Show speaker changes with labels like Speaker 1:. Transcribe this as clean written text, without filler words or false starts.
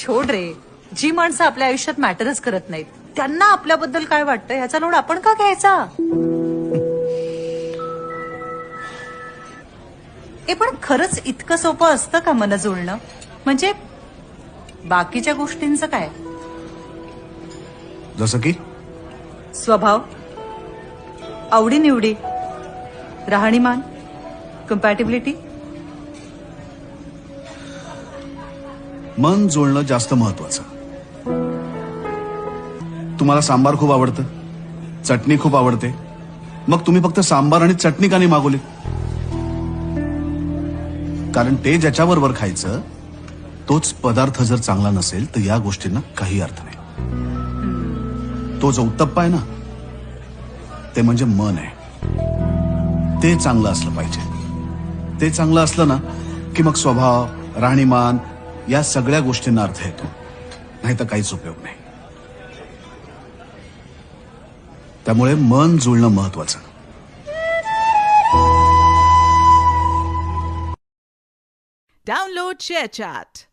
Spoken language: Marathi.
Speaker 1: छोड रे. जी माणसं आपल्या आयुष्यात मॅटरच करत नाहीत त्यांना आपल्याबद्दल काय वाटतं ह्याचा लोड आपण का घ्यायचा. पण खरंच इतकं सोपं असतं का मन जुळणं. म्हणजे बाकीच्या गोष्टींचं काय.
Speaker 2: जसं की
Speaker 1: स्वभाव, आवडीनिवडी, राहणीमान, कम्पॅटिबिलिटी.
Speaker 2: मन जुळणं जास्त महत्वाचं. तुम्हाला सांबार खूप आवडतं, चटणी खूप आवडते, मग तुम्ही फक्त सांबार आणि चटणी का नाही मागवली. कारण ते ज्याच्याबरोबर खायचं तोच पदार्थ जर चांगला नसेल तर या गोष्टींना काही अर्थ नाही. तो जो उत्तप्पा आहे ना ते म्हणजे मन आहे. ते चांगलं असलं पाहिजे. ते चांगलं असलं ना की मग स्वभाव, राहणीमान या सगळ्या गोष्टींना अर्थ येतो. नाही तर काहीच उपयोग नाही. त्यामुळे मन जुळणं महत्वाचं.
Speaker 3: Download ShareChat.